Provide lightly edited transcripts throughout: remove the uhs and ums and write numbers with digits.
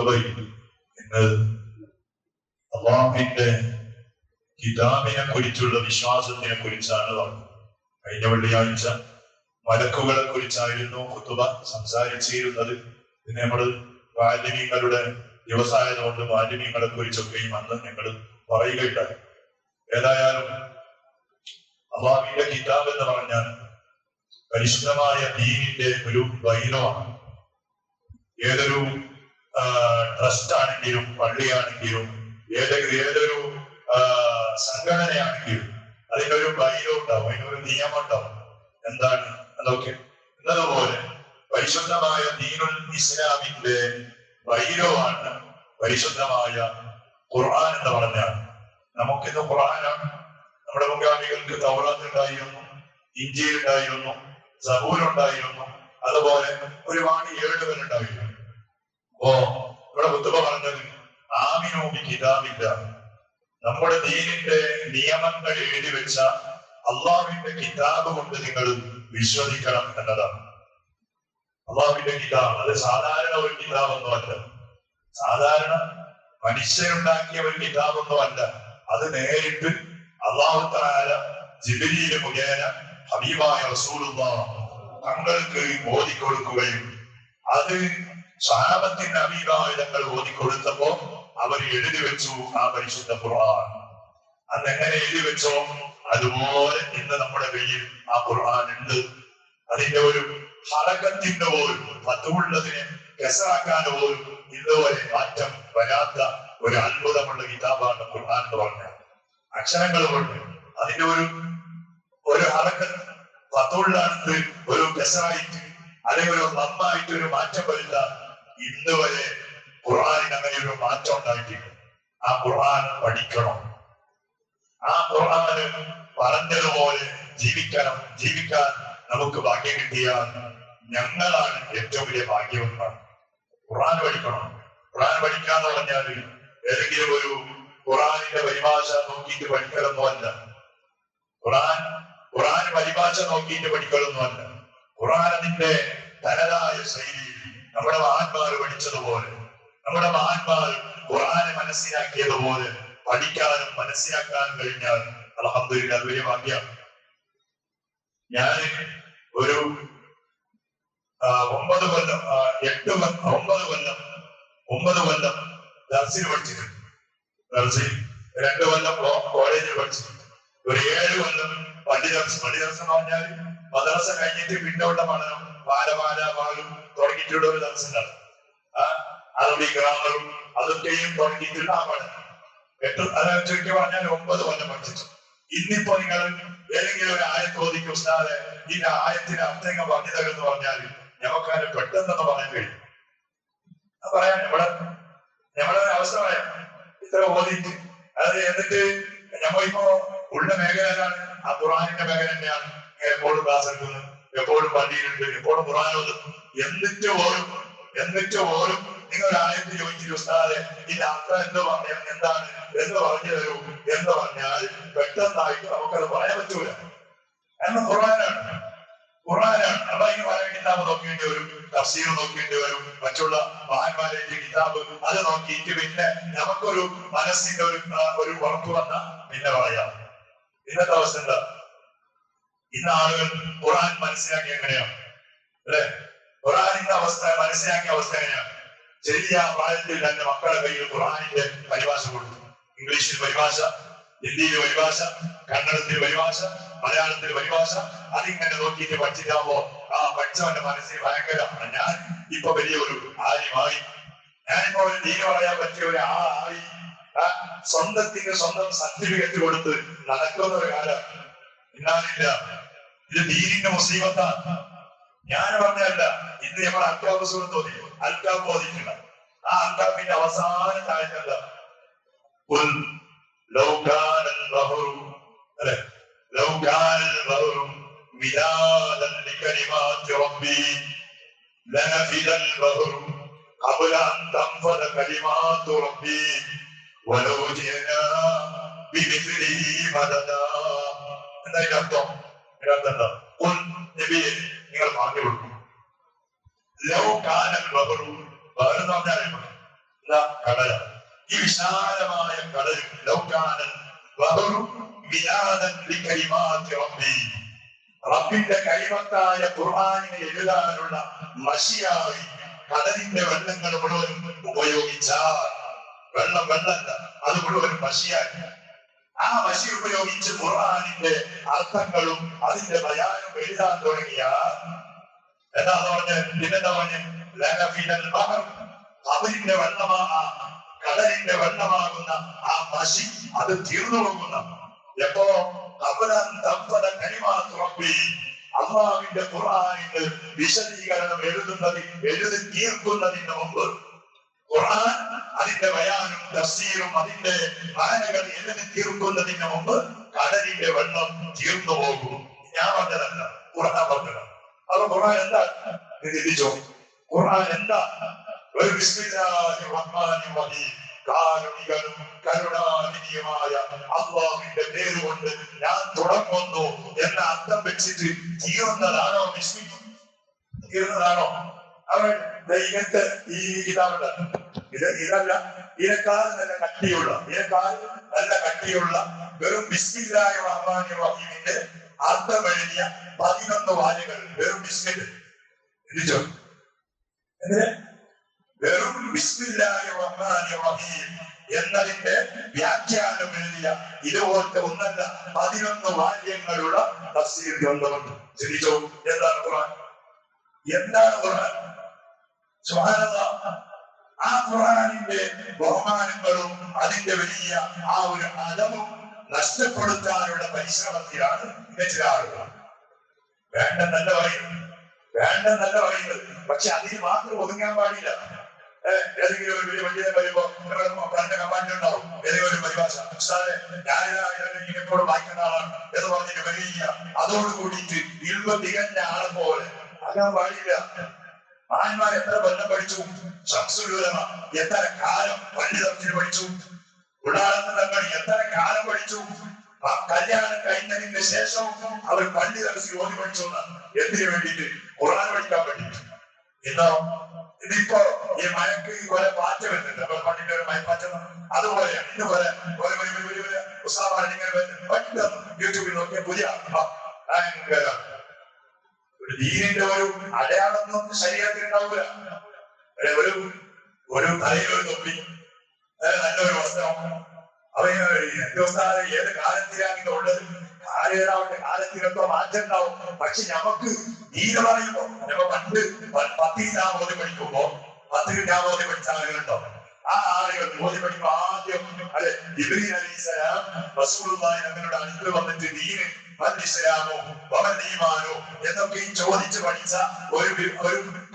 ഖുതുബയിൽ ഇന്ന് അല്ലാഹുവിന്റെ കിതാബിനെ കുറിച്ചുള്ള വിശ്വാസത്തിനെ കുറിച്ചാണ് പറഞ്ഞത്. കഴിഞ്ഞ വെള്ളിയാഴ്ച മലക്കുകളെ കുറിച്ചായിരുന്നു ഖുതുബ സംസാരിച്ചിരുന്നത്. പിന്നെ നമ്മൾ മാലിന്യങ്ങളുടെ വ്യവസായതുകൊണ്ട് മാലിന്യങ്ങളെ കുറിച്ചൊക്കെയും അന്ന് ഞങ്ങൾ പറയുകയുണ്ടായി. ഏതായാലും അല്ലാഹുവിന്റെ കിതാബ് എന്ന് പറഞ്ഞാൽ പരിശുദ്ധമായ ദീനിന്റെ ഒരു ബൈലമാണ്. ഏതൊരു ട്രസ്റ്റ് ആണെങ്കിലും പള്ളിയാണെങ്കിലും ഏതൊരു സംഘടനയാണെങ്കിലും അതിനൊരു ബൈലോ ഉണ്ടാവും, അതിനൊരു നിയമം ഉണ്ടാവും. എന്താണ് അതൊക്കെ? എന്നതുപോലെ പരിശുദ്ധമായ ദീനുൽ ഇസ്ലാമിന്റെ ബൈലോ ആണ് പരിശുദ്ധമായ ഖുർആൻ എന്ന് പറഞ്ഞാൽ. നമുക്കിന്ന് ഖുർആനാണ്. നമ്മുടെ മുൻഗാമികൾക്ക് തൗറാത്ത് ഉണ്ടായിരുന്നു, ഇഞ്ചീൽ ഉണ്ടായിരുന്നു, സബൂർ ഉണ്ടായിരുന്നു, അതുപോലെ ഒരുപാട് ഏടുകൾ ഉണ്ടായിരുന്നു. അപ്പോ ഇവിടെ ഖുതുബ പറഞ്ഞത് ആമിനൂ ബി കിതാബില്ലാഹ്, നമ്മുടെ ദീനിന്റെ നിയമങ്ങൾ എഴുതി വെച്ച അള്ളാഹുവിന്റെ കിതാബ് കൊണ്ട് നിങ്ങൾ വിശ്വസിക്കണം എന്നതാണ്. അള്ളാഹുവിന്റെ കിതാബ് അത് സാധാരണ ഒരു കിതാബൊന്നുമല്ല, സാധാരണ മനുഷ്യരുണ്ടാക്കിയ ഒരു കിതാബൊന്നുമല്ല. അത് നേരിട്ട് അല്ലാഹു തആല ജിബ്രീൽ മുഖേന ഹബീബായ റസൂലുള്ളാഹ് തങ്ങൾക്ക് ഓതിക്കൊടുക്കുകയും അത് സ്വഹാബത്തിന്റെ അഭിപ്രായങ്ങൾ ഓതിക്കൊടുത്തപ്പോ അവർ എഴുതി വെച്ചു ആ പരിശുദ്ധ ഖുർആൻ. അതെങ്ങനെ എഴുതി വെച്ചോ അതുപോലെ ഇന്ന് നമ്മുടെ കയ്യിൽ ആ ഖുർആൻ ഉണ്ട്. അതിന്റെ ഒരു ഹറകത്തിന്റെ പോലും പത്തുള്ളതിനെ കെസറാക്കാൻ പോലും ഇന്നുവരെ മാറ്റം വരാത്ത ഒരു അത്ഭുതമുള്ള കിതാബാണ് ഖുർആൻ എന്ന് പറഞ്ഞാൽ. അക്ഷരങ്ങളുമുണ്ട്, അതിന്റെ ഒരു ഹറക്കത്ത് പത്തുള്ളടുത്ത് ഒരു കെസറായിട്ട് അല്ലെങ്കിൽ ഒരു നന്നായിട്ട് ഒരു മാറ്റം വരുത്താൻ ഇന്ന് വരെ ഖുർആനിന് അങ്ങനെ ഒരു മാറ്റം ഉണ്ടായിട്ടില്ല. ആ ഖുർആൻ പഠിക്കണം, ആ ഖുർആന് പറഞ്ഞതുപോലെ ജീവിക്കാൻ നമുക്ക് ഭാഗ്യം കിട്ടിയാൽ ഞങ്ങളാണ് ഏറ്റവും വലിയ ഭാഗ്യവന്മാർ. ഖുർആൻ പഠിക്കണം. ഖുർആൻ പഠിക്കാന്ന് പറഞ്ഞാൽ ഏതെങ്കിലും ഒരു ഖുർആനിന്റെ പരിഭാഷ നോക്കിയിട്ട് പഠിക്കലൊന്നുമല്ല. ഖുർആൻ പരിഭാഷ നോക്കിയിട്ട് പഠിക്കലൊന്നുമല്ല. ഖുർആൻ അതിന്റെ തനതായ ശൈലിയിൽ നമ്മുടെ മഹാന്മാർ പഠിച്ചതുപോലെ, നമ്മുടെ മഹാന്മാർ ഖുർആനെ മനസ്സിലാക്കിയതുപോലെ പഠിക്കാനും മനസ്സിലാക്കാനും കഴിഞ്ഞാൽ അൽഹംദുലില്ലാഹ് വലിയ ഭാഗ്യമാണ്. ഞാൻ ഒരു 9 കൊല്ലം ദർസിൽ പഠിച്ചിട്ടുണ്ട്. ദർസിൽ 2 കൊല്ലം കോളേജിൽ പഠിച്ചിട്ടുണ്ട്. ഒരു 7 കൊല്ലം പള്ളിദർസ് എന്ന് പറഞ്ഞാൽ മദ്രസ കഴിഞ്ഞിട്ട് പിന്നോട്ട പഠനം പാലും തുടങ്ങിയിട്ടുള്ള ഒരു ദർസുണ്ടാണ്. അറബി ഗ്രാമറും അതൊക്കെയും തുടങ്ങിയിട്ടുള്ള ആ പഠനം ചുരുക്കി പറഞ്ഞാൽ 9 കൊല്ലം പഠിച്ചിട്ടു. ഇന്നിപ്പോ നിങ്ങൾ ഏതെങ്കിലും ഒരു ആയത്ത് ഓതിക്ക് ഉസ്താദെ ഈ ആയത്തിന് അർത്ഥങ്ങൾ പറഞ്ഞു തരുമെന്ന് പറഞ്ഞാൽ ഞമ്മക്കതിനെ പെട്ടെന്ന് പറയാൻ കഴിയും. പറയാൻ നമ്മളെ അവസ്ഥ പറയാം. ഇത്ര ഓതിയിട്ട് അത് എന്നിട്ട് നമ്മളിപ്പോ ഉള്ള മേഖലയിലാണ്, ആ ഖുർആനിന്റെ മേഖല തന്നെയാണ്. എപ്പോഴും ക്ലാസ് എടുക്കുന്നത്, എപ്പോഴും പള്ളിയിലുണ്ട്, എപ്പോഴും ഖുർആൻ ഓതുന്നു. എന്നിട്ട് ഓരും നിങ്ങൾ ആയത്ത് ചോദിച്ചിട്ട് ഉസ്താദെ ഇതിന്റെ അർത്ഥം എന്താണ് എന്ന് പറഞ്ഞു തരൂ എന്ന് പറഞ്ഞാൽ പെട്ടെന്നായിട്ട് നമുക്കത് പറയാൻ പറ്റൂല. കാരണം ഖുർആനാണ്. അപ്പൊ അതിന് പറയാൻ കിതാബ് നോക്കേണ്ടി വരും, തഫ്സീർ നോക്കേണ്ടി വരും, മറ്റുള്ള മഹാന്മാരെ കിതാബ് അത് നോക്കിയിട്ട് പിന്നെ നമുക്കൊരു മനസ്സിന്റെ ഒരു ഉറപ്പ് വന്ന പിന്നെ പറയാം. ഇന്നത്തെ അവസ്ഥ എന്താ? ഇന്ന് ആളുകൾ ഖുർആൻ മനസ്സിലാക്കി എങ്ങനെയാണ് അല്ലെ? ഖുർആൻ ഇന്ന അവസ്ഥ മനസ്സിലാക്കിയ അവസ്ഥ എങ്ങനെയാണ്? ചെറിയ പ്രായത്തിൽ തന്നെ മക്കളുടെ കയ്യിൽ ഖുർആനിന്റെ പരിഭാഷ കൊടുത്തു. ഇംഗ്ലീഷിൽ പരിഭാഷ, ഹിന്ദിയിൽ പരിഭാഷ, കന്നഡത്തിൽ പരിഭാഷ, മലയാളത്തിൽ പരിഭാഷ. അതിങ്ങനെ നോക്കിയിട്ട് പഠിച്ചിട്ടാകുമ്പോ ആ പഠിച്ചവന്റെ മനസ്സിൽ ഭയങ്കര ഞാൻ ഇപ്പൊ വലിയൊരു ആര്യമായി, ഞാനിപ്പോ ഒരു ദീന പറയാൻ പറ്റിയ ഒരു ആയി, സ്വന്തം സർട്ടിഫിക്കറ്റ് കൊടുത്ത് നടക്കുന്ന ഒരു കാലം ഇന്നാലില്ല. ഇത് ദീനിന്റെ മുസീബത്താണ്. ഞാൻ പറഞ്ഞല്ല. ഇന്ന് നമ്മൾ അൽക്കാബ് സൂറത്ത് ഓതി, അൽക്കാബ് ഓതിയിട്ടില്ല. ആ അൽക്കാബിന്റെ അവസാന താഴ്ത്തല്ല لو كان البحر مدادا لكلمات ربي لنفد البحر قبل أن تنفد كلمات ربي ولو جئنا بمثله مددا. എന്താ ഇതിന്റെ അർത്ഥം? നബിയെ നിങ്ങൾ പറഞ്ഞു കൊടുക്കും. ലൗ കാനൽ ബഹറു, ബഹർ എന്ന് പറഞ്ഞാൽ കടല. ഈ വിശാലമായ കടൽ ലൗകാനൻ റബ്ബിന്റെ കൈമത്തായ ഖുർആനിനെ എഴുതാനുള്ള മഷിയായി കടലിന്റെ വെള്ളങ്ങൾ മുഴുവൻ ഉപയോഗിച്ചാൽ വെള്ളമല്ല, അത് മുഴുവൻ മഷിയായി. ആ മഷി ഉപയോഗിച്ച് ഖുർആനിന്റെ അർത്ഥങ്ങളും അതിന്റെ ബയാനും എഴുതാൻ തുടങ്ങിയാൽ എന്താന്ന് പറഞ്ഞ് പിന്നെന്താ പറഞ്ഞ് അവരിന്റെ കടലിന്റെ വെള്ളമാകുന്ന ആ മഷി അത് തീർന്നു പോകുന്ന എപ്പോ അള്ളാഹുവിന്റെ ഖുർആനിൽ വിശദീകരണം എഴുതി തീർക്കുന്നതിന് മുമ്പ് ഖുർആൻ അതിന്റെ ബയാനും തഫ്സീറും അതിന്റെ ഭാരകൾ എഴുതി തീർക്കുന്നതിന് മുമ്പ് കടലിന്റെ വെള്ളം തീർന്നു പോകും. ഞാൻ പറഞ്ഞതല്ല, ഖുർആൻ പറഞ്ഞതാണ്. അത് ഖുർആൻ എന്താ ചിന്തിച്ചോ? ഖുർആൻ എന്താ? ഒരു ബിസ്മില്ലാഹിർ റഹ്മാനിർ റഹീം, കാരുണികനും കരുണാനിധിയുമായ അല്ലാഹുവിന്റെ പേരുകൊണ്ട് ഞാൻ തുടങ്ങുന്നു എന്ന അർത്ഥം വെച്ചിട്ട് തീർന്നതാണോ ബിസ്മി? തീർന്നതാണോ? അവൻ ഇങ്ങനത്തെ ഈ കിതാബുണ്ട്, ഇതല്ല, ഇതിനേക്കാൾ നല്ല കട്ടിയുള്ള വെറും ബിസ്മില്ലാഹിർ റഹ്മാനിർ റഹീമിന്റെ അർത്ഥം എഴുതിയ 11 വാല്യങ്ങൾ വെറും ബിസ്മിൽ വെറും ബിസ്മില്ലാഹിർ റഹ്മാനിർ റഹീം എന്നതിന്റെ വ്യാഖ്യാനം എഴുതിയ ഇതുപോലത്തെ ഒന്നല്ല 11 വാല്യങ്ങളുള്ള തഫ്സീർ ഗ്രന്ഥമുണ്ട്. ചിന്തിച്ചോ, എന്താണ് ഖുർആൻ? എന്താണ് ഖുർആൻ? സുബ്ഹാനല്ലാഹ്. ആ ഖുർആനിന്റെ ബഹുമാനങ്ങളും അതിന്റെ വലിയ ആ ഒരു അലവും നഷ്ടപ്പെടുത്താനുള്ള പരിശ്രമത്തിലാണ് ചില ആളുകൾ. വേണ്ടെന്നല്ല പറയുന്നത്, പക്ഷെ അതിന് മാത്രം ഒതുങ്ങാൻ പാടില്ല. ഏതെങ്കിലും ഒരു വലിയ പണ്ഡിതൻ വരുമ്പോ പറഞ്ഞ കമാൻഡ് ഉണ്ടാവും, ഏതെങ്കിലും ഒരു പരിഭാഷ ഞാനിപ്പോഴും വായിക്കുന്ന ആളാണ് എന്ന് പറഞ്ഞിട്ട് വലിയ അതോടുകൂടിയിട്ട് തികഞ്ഞ ആളെ പോലെ ആകാൻ പാടില്ല. മഹാന്മാർ എത്ര കൊല്ലം പഠിച്ചു, ശംസുലുലമ എത്ര കാലം പണ്ഡിതത്തിന് പഠിച്ചു, ഉദാഹരണങ്ങൾ എത്ര കാലം പഠിച്ചു. കല്യാണം കഴിഞ്ഞതിന് ശേഷം അവർ പണ്ഡിതർസിൽ ഓതി പഠിച്ചു. എന്തിനു വേണ്ടിയിട്ട്? ഖുർആൻ പഠിക്കാൻ വേണ്ടിയിട്ട്. ഇതിപ്പോ ഈ മഴക്ക് കുറെ പാറ്റ വരുന്നുണ്ട്, അപ്പൊ പണ്ടിന്റെ ഒരു മയപ്പാറ്റം അതുപോലെയാണ്. ഇതുപോലെ യൂട്യൂബിൽ നോക്കിയ പുതിയ ഒരു ദീനിന്റെ ഒരു അടയാളമൊന്നും ശരീരത്തിൽ ഉണ്ടാവില്ല. ഒരു തലയിൽ ഒരു തൊപ്പി, നല്ലൊരു വസ്ത്രം, ഏത് കാലത്തിലാണ് ഇതുള്ളത്? കാലത്തിനൊക്കെ മാറ്റം ഉണ്ടാവും. പക്ഷെ നമുക്ക് ദീന പറയുമ്പോ പണ്ട് 10 ഓതി പഠിക്കുമ്പോ 10 ഓതി പഠിച്ച ആളുകളുണ്ടോ? ആ ആളുകൾ ഓതി പഠിക്കുമ്പോ ആദ്യം ജിബ്രീൽ അലൈഹിസ്സലാം റസൂലുള്ളാഹി തങ്ങളുടെ അടുത്ത് വന്നിട്ട് ദീന് ഇസ്ലാമോ ഈമാനോ എന്നൊക്കെ ചോദിച്ച് പഠിച്ച ഒരു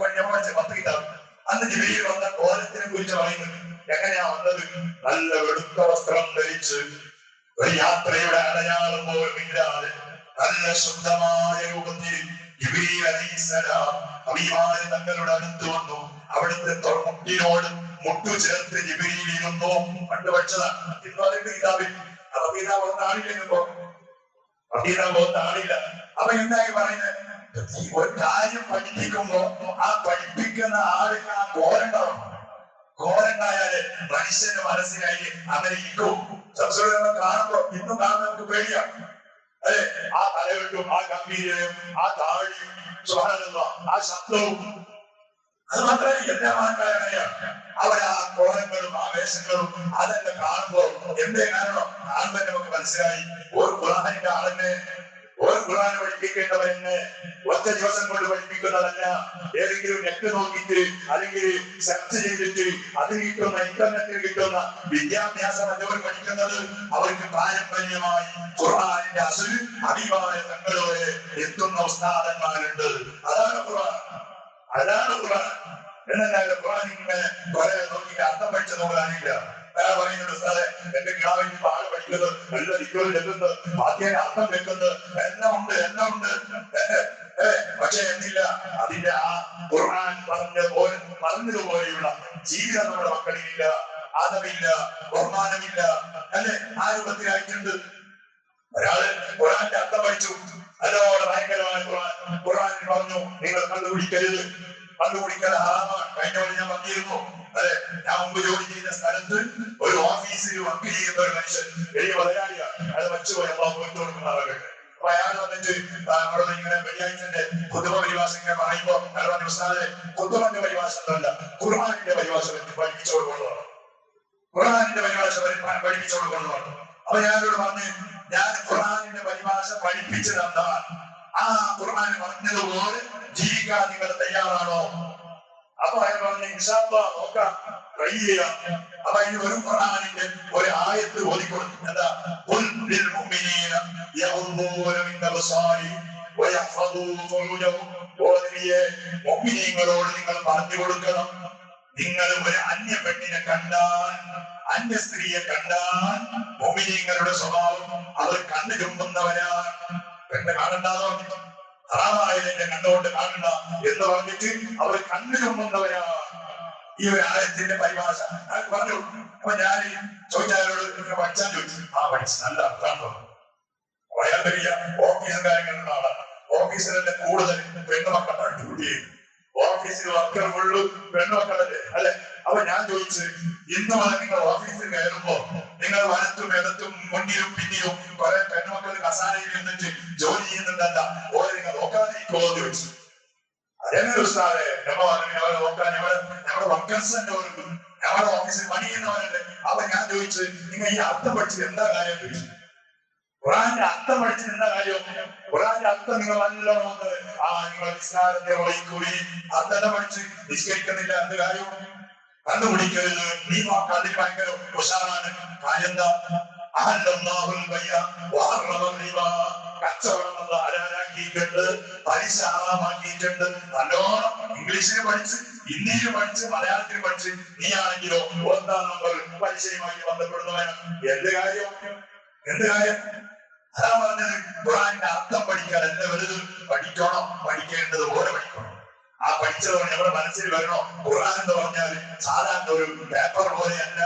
10 കിതാബ്. അന്ന് ജിബ്രീൽ വന്ന കോലത്തിനെ കുറിച്ച് പറയുന്നത് എങ്ങനെയാ വന്നത്? നല്ല വെളുത്ത വസ്ത്രം ധരിച്ച് ഒരു യാത്രയുടെ അടയാളം പോലും ഇല്ലാതെ നല്ല ശുദ്ധമായ രൂപത്തിൽ ജിബ്രീൽ അലൈഹിസ്സലാം ഹബീബായ തങ്ങളുടെ അടുത്ത് വന്നു. അവിടുത്തെ മുട്ടിനോട് മുട്ടു ചേർത്ത് ജിബ്രീൽ ഇരുന്നു. പണ്ട് പഠിച്ചതാണ്. ഇന്ന് അതിന്റെ കിതാബിൽ റബീദാവ് ഒന്നും ആളില്ല. അപ്പൊ എന്തായി പറയുന്നത്? ഒരു കാര്യം പഠിപ്പിക്കുമ്പോ ആ പഠിപ്പിക്കുന്ന ആളിന് ആ കോലുണ്ടാവും. കോലുണ്ടായാല് മനുഷ്യന്റെ മനസ്സിലായി അങ്ങനെ ഇരിക്കും. സംസ്കൃതം കാണുമ്പോ ഇന്നും കാണുന്ന നമുക്ക് പേടിയാണ്. അല്ലെ? ആ തലകെട്ടും ആ ഗംഭീരയും ആ താഴിയും ആ ശബ്ദവും, അത് മാത്രമല്ല യജ്ഞമാന്മാരാണ് അവരാ കോലങ്ങളും ആ വേഷങ്ങളും അതെല്ലാം കാണുമ്പോ എന്തേ കാരണം? കാണുമ്പോ നമുക്ക് മനസ്സിലായി ഒരു ഖുർആനിന്റെ ആളിനെ ഒരു ഖുർആൻ പഠിപ്പിക്കേണ്ടവരെന്നെ ഒറ്റ ദിവസം കൊണ്ട് പഠിപ്പിക്കുന്നതല്ല. ഏതെങ്കിലും നെറ്റ് നോക്കിയിട്ട് അല്ലെങ്കിൽ സെർച്ച് ചെയ്തിട്ട് അതിന് കിട്ടുന്ന ഇന്റർനെറ്റിൽ കിട്ടുന്ന വിദ്യാഭ്യാസമല്ല അവർ പഠിക്കുന്നത്. അവർക്ക് പാരമ്പര്യമായി ഖുർആനിന്റെ അസുൽ അഭിമായ തങ്ങളോടെ എത്തുന്ന ഉസ്താദന്മാരുണ്ട്. അതാണ് ഖുർആൻ. എന്നല്ലാതെ ഖുർആൻ ഇങ്ങനെ കുറെ നോക്കിയിട്ട് അർത്ഥം പഠിച്ചത് ഖുർആനില്ല. പറയുന്നുണ്ട് ഉസ്താദെ, എന്റെ കിടാവിന് പാട് പഠിക്കുന്നത്, നല്ല ദിക്കുകൾ ചെല്ലുന്നത്, വാദ്യന്റെ അർത്ഥം വെക്കുന്നത് എല്ലാം ഉണ്ട്. പക്ഷെ എന്നില്ല അതിന്റെ ആ ഖുർആൻ പറഞ്ഞതുപോലെയുള്ള ജീവിതം നമ്മുടെ മക്കളിലില്ല, ആദമില്ല, ബഹുമാനമില്ല. അല്ലെ? ആ രൂപത്തിലായിട്ടുണ്ട്. ഒരാള് ഖുർആന്റെ അർത്ഥം പഠിച്ചു, അതോടെ ഭയങ്കരമായ ഖുർആനിൽ പറഞ്ഞു നിങ്ങൾ കണ്ടുപിടിക്കരുത്, കണ്ടുപിടിക്കൽ ഹറാമാണ്. കഴിഞ്ഞ പോലെ ഞാൻ പറഞ്ഞിരുന്നു. അല്ലെ? ഞാൻ മുമ്പ് ജോലി ചെയ്യുന്ന സ്ഥലത്ത് ഒരു ഓഫീസിൽ വർക്ക് ചെയ്യുന്ന ഒരു മനുഷ്യൻ വലിയ മുതലാളിയാണ്. അയാൾ മരിച്ചുപോയി, അള്ളാഹു പുറത്തു കൊടുക്കുന്നതാകട്ടെ. അപ്പൊ അയാൾ വന്നിട്ട് അവിടെ ഇങ്ങനെ വെള്ളിയാഴ്ചന്റെ കുതുമ പരിഭാഷ ഇങ്ങനെ പറയുമ്പോ അയാൾ പറഞ്ഞു, ഉസ്താദേ കുതുമന്റെ പരിഭാഷ എന്നല്ല, ഖുർആനിന്റെ പരിഭാഷ പഠിപ്പിച്ചു കൊടുക്കുന്നതാണ്, ഖുർആനിന്റെ പരിഭാഷ പഠിപ്പിച്ചു കൊടുക്കുന്നതാണ്. അപ്പൊ ഞാനോട് പറഞ്ഞു, ഞാൻ ഖുർആനിന്റെ പരിഭാഷ പഠിപ്പിച്ചു തന്നാൽ ആ ഖുർആൻ പറഞ്ഞതുപോലെ ജീവിക്കാൻ നിങ്ങൾ തയ്യാറാണോ? അപ്പൊ അയാൾ പറഞ്ഞു, ഇൻഷാ അല്ലാഹ് നോക്കാം, ട്രൈ ചെയ്യാം. അപ്പൊ അതിന് ഒരു ഖുർആനിന്റെ ഒരു ആയത്ത് ഓതിക്കൊടുത്തു. എന്താ? ഖുൽ ലിൽ മുഅ്മിനീന യഗ്ദൂന മിൻ അബ്സാരി വയഹ്ഫദൂ ഫുറൂജഹും. ഓതിയെ മുഅ്മിനീങ്ങളോട് നിങ്ങൾ പറഞ്ഞു കൊടുക്കണം, നിങ്ങൾ ഒരു അന്യ പെണ്ണിനെ കണ്ടാൽ, അന്യ സ്ത്രീയെ കണ്ടാൽ മുഅ്മിനീങ്ങളുടെ സ്വഭാവം അവർ കണ്ണു ചുമ്പുന്നവരാണ്. പെണ്ണ് കാണണ്ടാന്ന് പറഞ്ഞു, ഹറാമായതിന്റെ കണ്ടുകൊണ്ട് കാണണ്ട എന്ന് പറഞ്ഞിട്ട് അവർ കണ്ണു ചുമ്പുന്നവരാണ്. ഈ ഒരു ആയത്തിന്റെ പരിഭാഷ പറഞ്ഞു. അപ്പൊ ഞാൻ ചോദിച്ചാലോട് പഠിച്ചാൻ ചോദിച്ചു. പഠിച്ചു, നല്ല അർത്ഥം. അയാൾ വലിയ ഓഫീസും കാര്യങ്ങളുള്ള ആളാണ്. ഓഫീസിലെ കൂടുതൽ പെണ്ണുമക്കളാണ് ഡ്യൂട്ടി ചെയ്യുന്നത്. ഓഫീസിൽ വർക്കർ ഫുള്ള് പെണ്ണുമക്കളല്ലേ, അല്ലെ? അപ്പൊ ഞാൻ ചോദിച്ചു, ഇന്ന് വരെ നിങ്ങൾ ഓഫീസിൽ കയറുമ്പോ നിങ്ങൾ വലത്തും ഇടത്തും മുന്നിലും പിന്നിലും കുറെ പെണ്ണുമക്കൾ കസാരയിൽ നിന്നിട്ട് ജോലി ചെയ്യുന്നുണ്ടല്ല, ഓരോ നിങ്ങൾ നോക്കാതിരിക്കുമോ എന്ന് ചോദിച്ചു. അതെങ്ങനെ ഉസ്താദേ, അവരെ നോക്കാൻ ഞങ്ങളുടെ വർക്കേഴ്സ് തന്നെ ഒരു ഞങ്ങളുടെ ഓഫീസിൽ പണി ചെയ്യുന്നവരല്ലേ. അപ്പൊ ഞാൻ ചോദിച്ചു, നിങ്ങൾ ഈ അർത്ഥം പഠിച്ചത് എന്താ കാര്യം ചോദിച്ചു. ഖുർആന്റെ അർത്ഥം പഠിച്ചത് എന്താ കാര്യം? ഖുർആന്റെ അർത്ഥം നിങ്ങൾ നല്ലോണം വന്നത് നിങ്ങൾ നിസ്കാരത്തെ വഹിക്കൂടി അർത്ഥം പഠിച്ച് നിസ്കരിക്കുന്നില്ല, എന്ത് കാര്യം? കണ്ടുപിടിക്കരുത്, നീ അതിന് ഭയങ്കര ഉഷാറാണ്. കാര്യം എന്താ? കച്ചവടം എന്ന് ആരാരാക്കിയിട്ടുണ്ട്, പലിശ ആറാമാക്കിയിട്ടുണ്ട്. നല്ലോണം ഇംഗ്ലീഷിന് പഠിച്ച്, ഹിന്ദിയിൽ പഠിച്ച്, മലയാളത്തിൽ പഠിച്ച്, നീ ആണെങ്കിലോ 1-ാം നമ്പർ പലിശയുമായി ബന്ധപ്പെടുന്നവനാണ്. എന്ത് കാര്യം? എന്ത് കാര്യം? അതാ പറഞ്ഞത്, ഖുർആന്റെ അർത്ഥം പഠിക്കാൻ എന്നെ വലുത് പഠിക്കണം, പഠിക്കേണ്ടത് പോലെ പഠിക്കണം. ആ പഠിച്ചത് നമ്മുടെ മനസ്സിൽ വരണോ? ഖുർആൻ എന്ന് പറഞ്ഞാൽ സാധാരണ ഒരു പേപ്പർ പോലെയല്ല,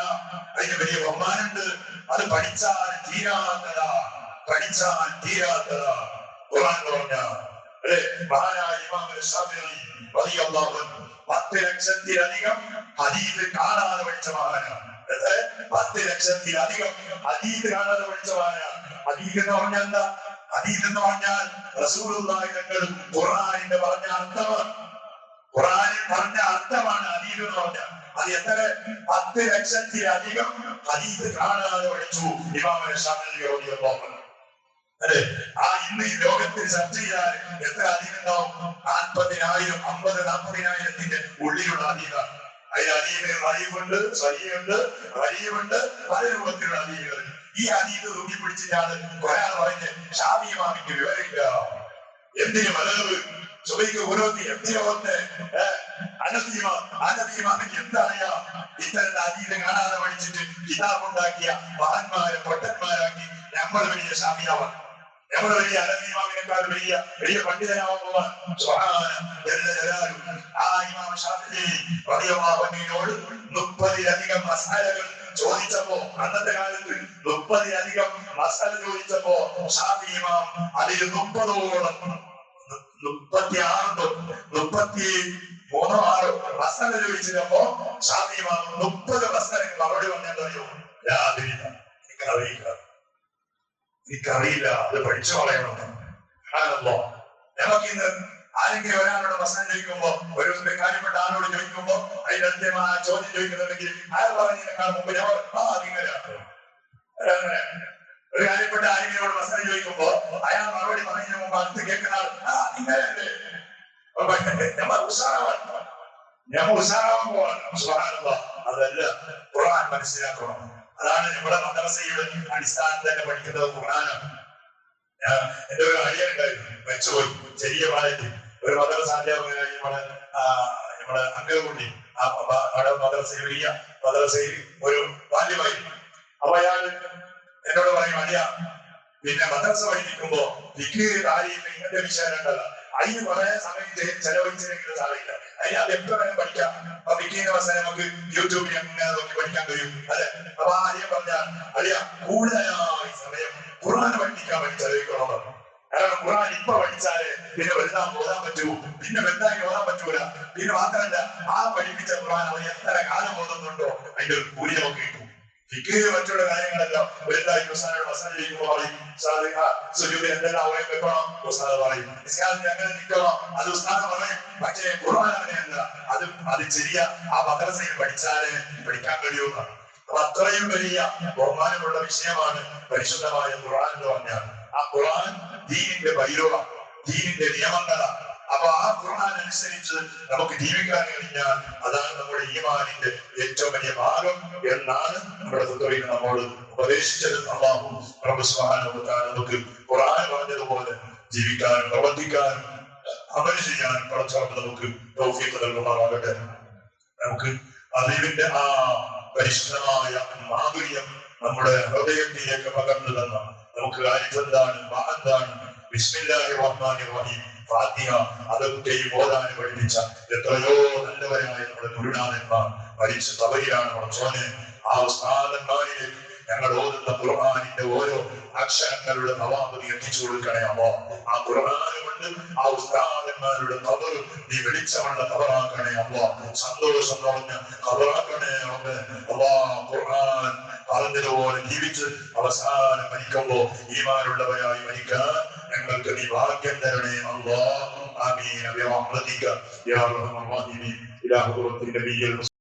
അതിന് വലിയ ബഹുമാനുണ്ട്. അത് പഠിച്ചാൽ തീരാത്തതാ, പഠിച്ചാൽ തീരാത്തതാ ഖുർആൻ എന്ന് പറഞ്ഞാൽ. അല്ലെ? മഹാനായ ഇമാം ശാഫിഈ റളിയല്ലാഹു അൻഹു 10 ലക്ഷത്തിലധികം ഹദീസ് കാണാതെ പഠിച്ച മഹാനാണ്. 10 ലക്ഷത്തിലധികം ഹദീസ് കാണാതെ പഠിച്ച മഹാനാണ്. ഹദീസ് എന്ന് പറഞ്ഞാൽ എന്താ? ഹദീസ് എന്ന് പറഞ്ഞാൽ റസൂലുള്ളാഹി തങ്ങൾ ഖുർആനിന്റെ പറഞ്ഞ അർത്ഥമാണ്. ഖുർആനിൽ പറഞ്ഞ അർത്ഥമാണ് ഹദീസ് എന്ന് പറഞ്ഞാൽ. അത് എത്ര? 10 ലക്ഷത്തിലധികം ഹദീസ് കാണാതെ പഠിച്ചു ഇമാം ശാഫിഈ റളിയല്ലാഹു അൻഹു. അല്ലെ? ഇന്ന് ഈ ലോകത്തിൽ ചർച്ച ചെയ്താൽ എത്ര ഹദീസ് ഉണ്ടാവും? 40,000, 50,000-40,000 ഉള്ളിലുള്ള ഹദീസാണ്. അതിൽ ഹദീസിന് റഈഫുണ്ട്, സഹീഹുണ്ട്, ഗരീബുണ്ട്, പല രൂപത്തിലുള്ള ഹദീസുകൾ. ഈ ഹദീസ് തൂക്കി പിടിച്ചിട്ടാണ് ഖുർആൻ പറഞ്ഞ് ശാഫിഈ ഇമാമിക്ക് വിവരമില്ല. എന്തിന് മലവ് സുബൈക്ക് ഓരോത്തി എന്തിനോന്ന് അനബിമാമിക്ക് എന്തറിയാം? ഇത്തരം ഹദീസ് കാണാതെ പഠിച്ചിട്ട് കിതാബുണ്ടാക്കിയ മഹാന്മാരെ പൊട്ടന്മാരാക്കി നമ്മൾ വലിയ ശാഫിഈയാവാൻ, നമ്മൾ വലിയ അനബിമാമിനേക്കാൾ വലിയ പണ്ഡിതനാവുവാൻ ആ ഇമാം ശാഫിഈ റളിയല്ലാഹു അൻഹുവിനോട് 30-ലധികം മസ്അലകൾ ചോദിച്ചപ്പോ, അന്നത്തെ കാലത്ത് 30-ലധികം മസ്അല ചോദിച്ചപ്പോ ശാഫിഈ ഇമാം അതിൽ 30ഓളം 36 മസ്അല ചോദിച്ചപ്പോ ശാഫിഈ ഇമാം 30 മസ്അലക്ക് മറുപടി പറഞ്ഞെന്തറിയോ? എനിക്കറിയില്ല, അത് പഠിച്ചു കളയണം. നമുക്ക് ഇന്ന് ആരെങ്കിലും ഒരാളോട് പ്രശ്നം ചോദിക്കുമ്പോ, ഒരു കാര്യപ്പെട്ട ആളോട് ചോദിക്കുമ്പോ അതിന്റെ അന്ത്യമായ ചോദ്യം ചോദിക്കുന്നുണ്ടെങ്കിൽ അയാൾ പറഞ്ഞതിനേക്കാൾ മുമ്പ് നിങ്ങളെയാണ്. ഒരു കാര്യപ്പെട്ട ആരെങ്കിലോട് പ്രശ്നം ചോദിക്കുമ്പോ അയാൾ മറുപടി പറയുന്നതിന് മുമ്പ് അടുത്ത് കേൾക്കുന്ന ആൾ നിങ്ങളല്ലേ നമ്മൾ ഉഷാറാവാൻ പോവാണ്. അതല്ല, ഖുർആൻ മനസ്സിലാക്കണം. അതാണ് നമ്മുടെ മദ്രസയുടെ അടിസ്ഥാനത്തിൽ തന്നെ പഠിക്കുന്നത് ഖുർആനാണ്. എന്റെ ഒരു അടിയുണ്ടായിരുന്നു, വെച്ചുപോയി ചെറിയ പ്രായത്തിൽ. ഒരു മദ്രസ നമ്മുടെ അങ്കകുണ്ടി അവിടെ മദ്രസയിൽ വലിയ മദ്രസയിൽ ഒരു ബാല്യമായി. അപ്പൊ അയാൾ എന്നോട് പറയും, അടിയ പിന്നെ മദ്രസ പഠിപ്പിക്കുമ്പോ ഇങ്ങനത്തെ വിഷയം ഉണ്ടല്ല, അതിന് കുറെ സമയം ചെലവഴിച്ചില്ലെങ്കിലും സാധിക്കില്ല. അതിനകത്ത് എത്ര വേണം പഠിക്കാം. അപ്പൊ വിക്കിന്റെ അവസാനം നമുക്ക് യൂട്യൂബിൽ അങ്ങനെ നോക്കി പഠിക്കാൻ കഴിയും, അല്ലെ? അപ്പൊ ആദ്യം പറഞ്ഞാൽ അടിയ കൂടുതലായി സമയം ഖുർആൻ പഠിപ്പിക്കാൻ വേണ്ടി ചെലവിക്കണം. കാരണം ഖുർആൻ ഇപ്പൊ പഠിച്ചാല് പിന്നെ വലുതാൻ ഓതാൻ പറ്റൂ, പിന്നെ വലുതായി ഓതാൻ പറ്റൂല. പിന്നെ മാത്രമല്ല, ആ പഠിപ്പിച്ച ഖുർആൻ അവർ എത്ര കാലം ഓതുന്നുണ്ടോ അതിന്റെ ഒരു കൂലി നമുക്ക് കിട്ടും. ഫിഖ് മറ്റുള്ള കാര്യങ്ങളെല്ലാം വലുതായി ഉസ്താദിനോട് മസാല ചെയ്യുമ്പോൾ പറയും സുജൂദിൽ എന്തെല്ലാം അവയം വെക്കണം ഉസ്താദ് പറയും, നിസ്കാരത്തിൽ എങ്ങനെ നിൽക്കണം അത് ഉസ്താദ് പറയും. പക്ഷേ ഖുർആൻ അങ്ങനെയല്ല, അത് ചെറിയ ആ മദ്രസയിൽ പഠിച്ചാലേ പഠിക്കാൻ കഴിയുന്നതാണ്. അപ്പൊ അത്രയും വലിയ ബഹുമാനമുള്ള വിഷയമാണ് പരിശുദ്ധമായ ഖുർആൻ എന്ന് പറഞ്ഞാൽ. ആ ഖുർആൻ ദീനിന്റെ ബൈലോളാണ്, ദീനിന്റെ നിയമങ്ങളാണ്. അപ്പൊ ആ ഖുർആൻ അനുസരിച്ച് നമുക്ക് ജീവിക്കാൻ കഴിഞ്ഞാൽ അതാണ് നമ്മുടെ ഈമാനിന്റെ ഏറ്റവും വലിയ ഭാഗം എന്നാണ് നമ്മുടെ ഖുർആൻ നമ്മോട് ഉപദേശിച്ചത്. അല്ലാഹു റബ്ബ് സുബ്ഹാനഹു വ തആല നമുക്ക് ഖുർആൻ പറഞ്ഞതുപോലെ ജീവിക്കാനും പ്രവർത്തിക്കാനും അമൽ ചെയ്യാനും പടച്ചവൻ നമുക്ക് തൗഫീഖ് നൽകുമാറാകട്ടെ. നമുക്ക് അറിവിന്റെ ആ പരിശുദ്ധമായ മാധുര്യം നമ്മുടെ ഹൃദയത്തിലേക്ക് പകർന്നു തന്ന നമുക്ക് എന്താണ് ബിസ്മില്ലാഹിർ റഹ്മാനിർ റഹീം ഫാത്തിഹ അതൊക്കെയും ഓതാൻ പഠിപ്പിച്ച എത്രയോ നല്ലവരായ നമ്മുടെ ഗുരുനാഥന്മാർ മരിച്ച തവരിലാണ് പടച്ചോനെ. ആ ഉസ്താദന്മാരിൽ ഞങ്ങൾ ഓതുന്ന ഖുർആനിന്റെ ഓരോ അക്ഷരങ്ങളുടെ നവാബ് നീ എത്തിച്ചു കൊടുക്കണേ അല്ലാ. ആ ഖുർആൻ കൊണ്ട് ആ ഉസ്താദന്മാരുടെ ഖബർ നീ വെളിച്ചമുള്ള ഖബറാക്കണേ അല്ലാ. സന്തോഷം നിറഞ്ഞ ഖബറാക്കണേ അല്ലാ. ഖുർആൻ പറഞ്ഞതുപോലെ ജീവിച്ച് അവസാനം മരിക്കുമ്പോ ഈമാനുള്ളവരായി മരിക്കാൻ ഞങ്ങൾക്ക് നീ ഭാഗ്യം തരണേ അല്ലാ. ആമീൻ ബിറഹ്മതിക യാ അർഹമർ റഹീമീൻ. ഇലാ ഹുറത്തിൽ നബിയിൽ